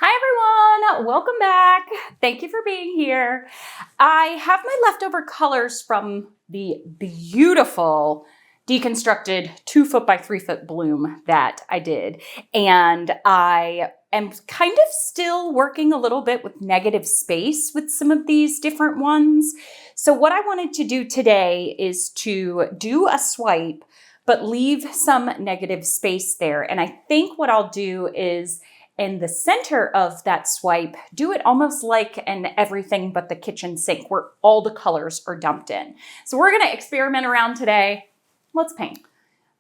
Hi everyone, welcome back. Thank you for being here. I have my leftover colors from the beautiful deconstructed 2 foot by 3 foot bloom that I did. And I am kind of still working a little bit with negative space with some of these different ones. So what I wanted to do today is to do a swipe, but leave some negative space there. And I think what I'll do is in the center of that swipe, do it almost like an everything but the kitchen sink where all the colors are dumped in. So we're gonna experiment around today. Let's paint.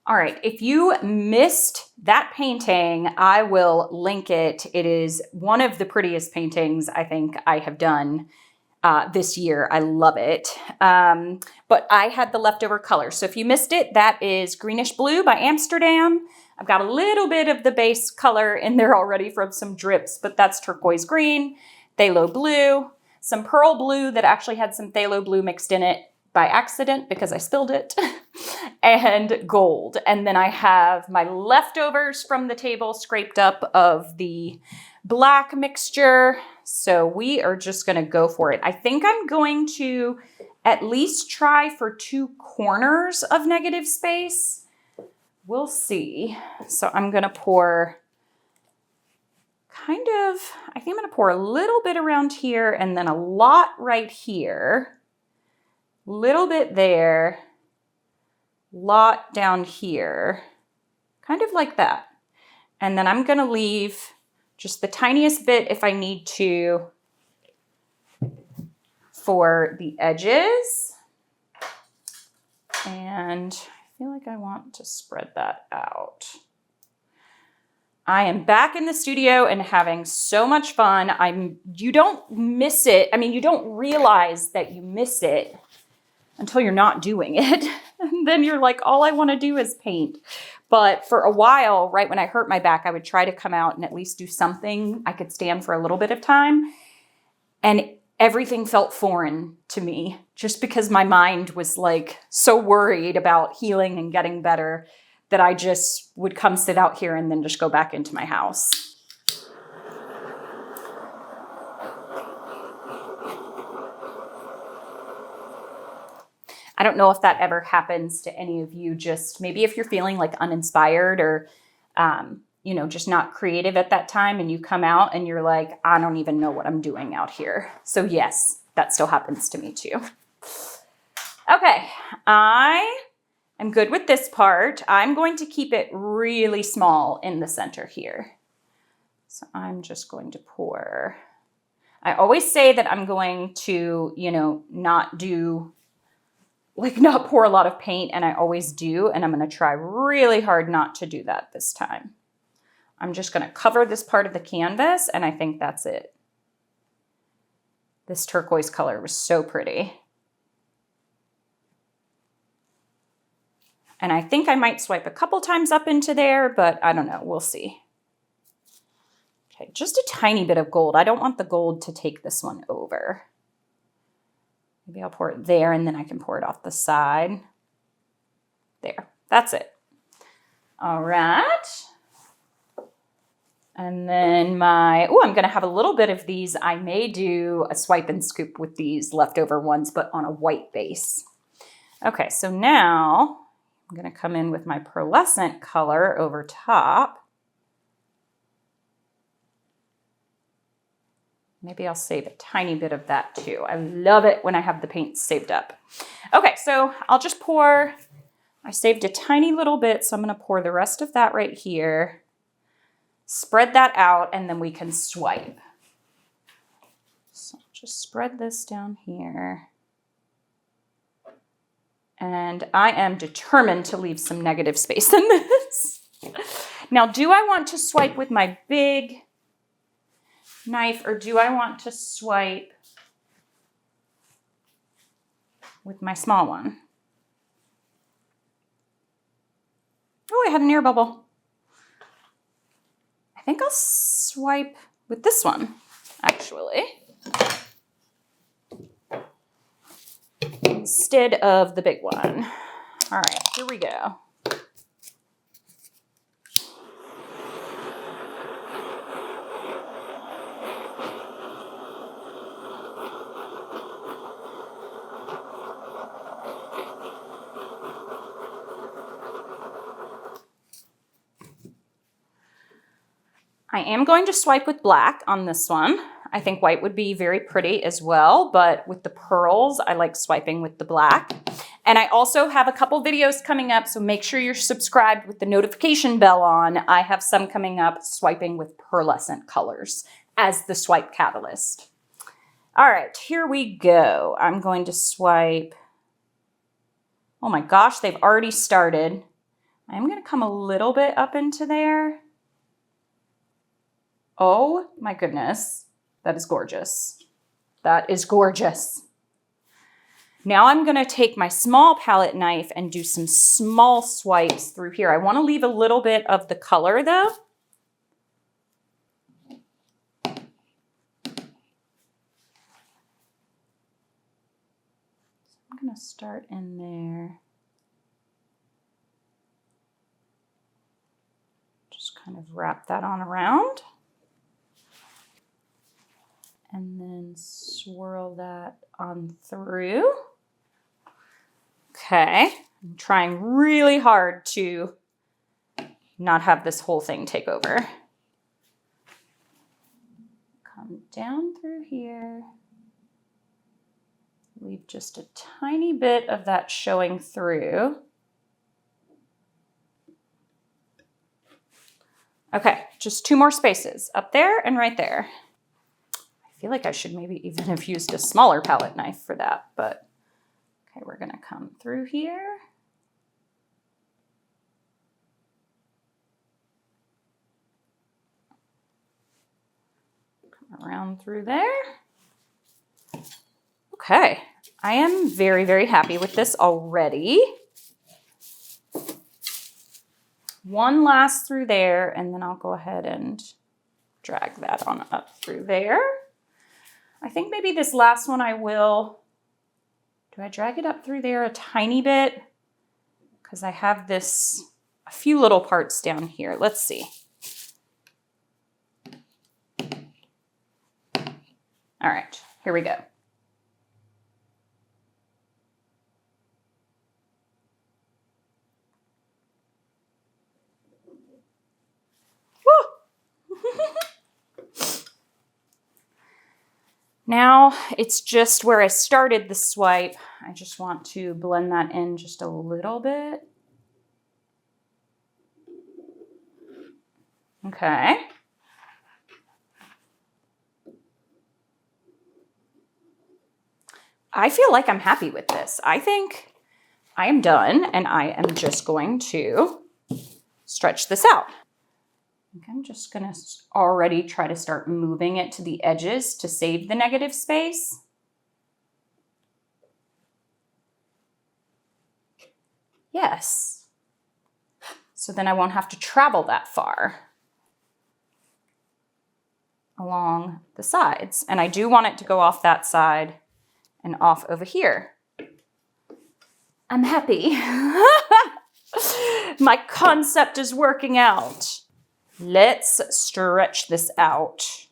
All right, if you missed that painting, I will link it. It is one of the prettiest paintings I think I have done this year. I love it. But I had the leftover colors. So if you missed it, that is Greenish Blue by Amsterdam. I've got a little bit of the base color in there already from some drips, but that's turquoise green, phthalo blue, some pearl blue that actually had some phthalo blue mixed in it by accident because I spilled it, and gold. And then I have my leftovers from the table scraped up of the black mixture. So we are just gonna go for it. I think I'm going to at least try for 2 corners of negative space. We'll see. So I'm gonna pour I think I'm gonna pour a little bit around here and then a lot right here, little bit there, lot down here, kind of like that. And then I'm gonna leave just the tiniest bit if I need to for the edges. And I feel like I want to spread that out. I am back in the studio and having so much fun. You don't miss it. I mean, you don't realize that you miss it until you're not doing it. And then you're like, all I want to do is paint. But for a while, right when I hurt my back, I would try to come out and at least do something. I could stand for a little bit of time. And everything felt foreign to me just because my mind was like so worried about healing and getting better that I just would come sit out here and then just go back into my house. I don't know if that ever happens to any of you, just maybe if you're feeling like uninspired or you know, just not creative at that time and you come out and you're like, I don't even know what I'm doing out here. So yes, that still happens to me too. Okay, I am good with this part. I'm going to keep it really small in the center here. So I'm just going to pour. I always say that I'm going to, you know, not pour a lot of paint, and I always do, and I'm going to try really hard not to do that this time. I'm just going to cover this part of the canvas, and I think that's it. This turquoise color was so pretty. And I think I might swipe a couple times up into there, but I don't know. We'll see. Okay, just a tiny bit of gold. I don't want the gold to take this one over. Maybe I'll pour it there, and then I can pour it off the side. There, that's it. All right. And then I'm gonna have a little bit of these. I may do a swipe and scoop with these leftover ones, but on a white base. Okay, so now I'm gonna come in with my pearlescent color over top. Maybe I'll save a tiny bit of that too. I love it when I have the paint saved up. Okay, so I'll just pour, I saved a tiny little bit, so I'm gonna pour the rest of that right here. Spread that out, and then we can swipe. So just spread this down here. And I am determined to leave some negative space in this. Now, do I want to swipe with my big knife, or do I want to swipe with my small one? Oh, I had an air bubble. I think I'll swipe with this one, actually, instead of the big one. All right, here we go. I am going to swipe with black on this one. I think white would be very pretty as well, but with the pearls, I like swiping with the black. And I also have a couple videos coming up, so make sure you're subscribed with the notification bell on. I have some coming up swiping with pearlescent colors as the swipe catalyst. All right, here we go. I'm going to swipe. Oh my gosh, they've already started. I'm going to come a little bit up into there. Oh my goodness, that is gorgeous. That is gorgeous. Now I'm going to take my small palette knife and do some small swipes through here. I want to leave a little bit of the color though. I'm going to start in there. Just kind of wrap that on around. And then swirl that on through. Okay, I'm trying really hard to not have this whole thing take over. Come down through here. Leave just a tiny bit of that showing through. Okay, just 2 more spaces, up there and right there. I feel like I should maybe even have used a smaller palette knife for that, but okay, we're gonna come through here. Come around through there. Okay, I am very, very happy with this already. One last through there, and then I'll go ahead and drag that on up through there. I think maybe this last one I will, do I drag it up through there a tiny bit? Because I have this, a few little parts down here. Let's see. All right, here we go. Now it's just where I started the swipe. I just want to blend that in just a little bit. Okay. I feel like I'm happy with this. I think I am done, and I am just going to stretch this out. I think I'm just going to already try to start moving it to the edges to save the negative space. Yes. So then I won't have to travel that far along the sides. And I do want it to go off that side and off over here. I'm happy. My concept is working out. Let's stretch this out.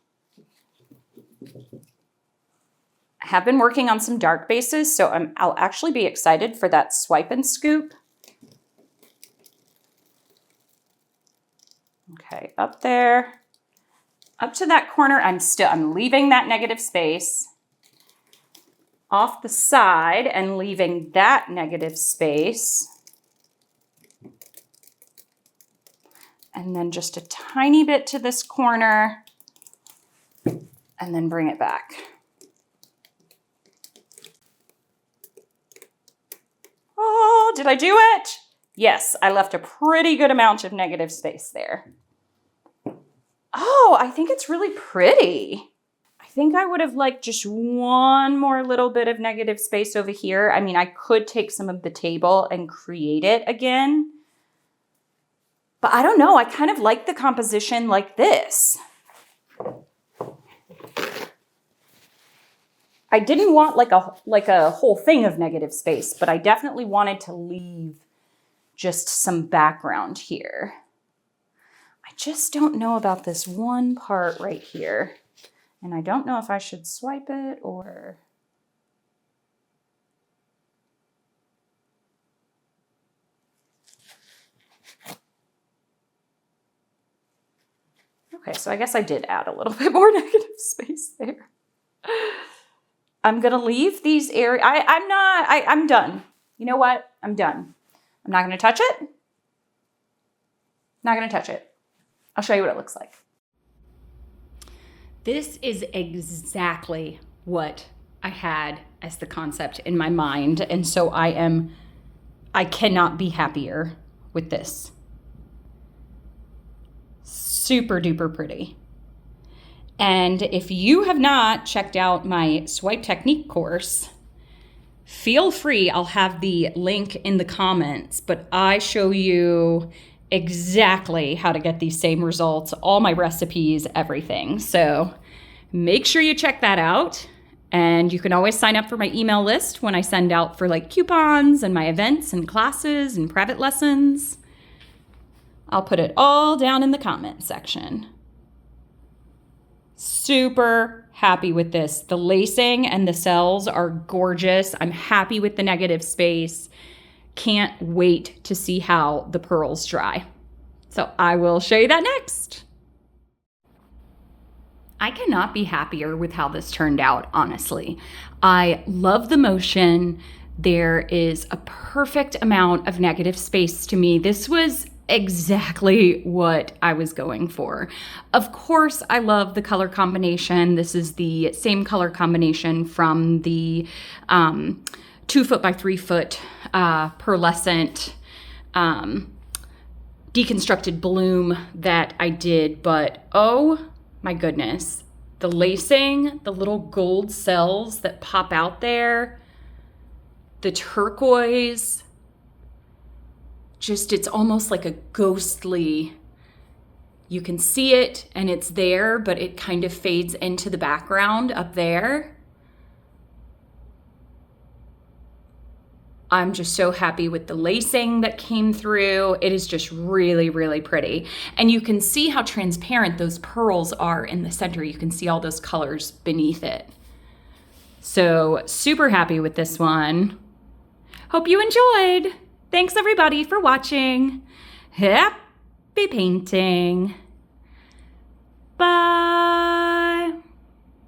I have been working on some dark bases, so I'll actually be excited for that swipe and scoop. Okay, up there, up to that corner, I'm leaving that negative space. Off the side and leaving that negative space. And then just a tiny bit to this corner, and then bring it back. Oh, did I do it? Yes, I left a pretty good amount of negative space there. Oh, I think it's really pretty. I think I would have liked just one more little bit of negative space over here. I mean, I could take some of the table and create it again. But I don't know, I kind of like the composition like this. I didn't want like a whole thing of negative space, but I definitely wanted to leave just some background here. I just don't know about this one part right here. And I don't know if I should swipe it or... Okay, so I guess I did add a little bit more negative space there. I'm gonna leave these areas. I'm done. You know what? I'm done. I'm not gonna touch it. Not gonna touch it. I'll show you what it looks like. This is exactly what I had as the concept in my mind. And so I cannot be happier with this. Super duper pretty. And if you have not checked out my swipe technique course, feel free. I'll have the link in the comments, but I show you exactly how to get these same results, all my recipes, everything. So make sure you check that out. And you can always sign up for my email list when I send out for like coupons and my events and classes and private lessons. I'll put it all down in the comment section. Super happy with this. The lacing and the cells are gorgeous. I'm happy with the negative space. Can't wait to see how the pearls dry. So I will show you that next. I cannot be happier with how this turned out, honestly. I love the motion. There is a perfect amount of negative space to me. This was exactly what I was going for. Of course, I love the color combination. This is the same color combination from the 2 foot by 3 foot pearlescent deconstructed bloom that I did, but oh my goodness, the lacing, the little gold cells that pop out there, the turquoise, just, it's almost like a ghostly, you can see it and it's there, but it kind of fades into the background up there. I'm just so happy with the lacing that came through. It is just really, really pretty. And you can see how transparent those pearls are in the center. You can see all those colors beneath it. So super happy with this one. Hope you enjoyed. Thanks everybody for watching. Happy painting. Bye.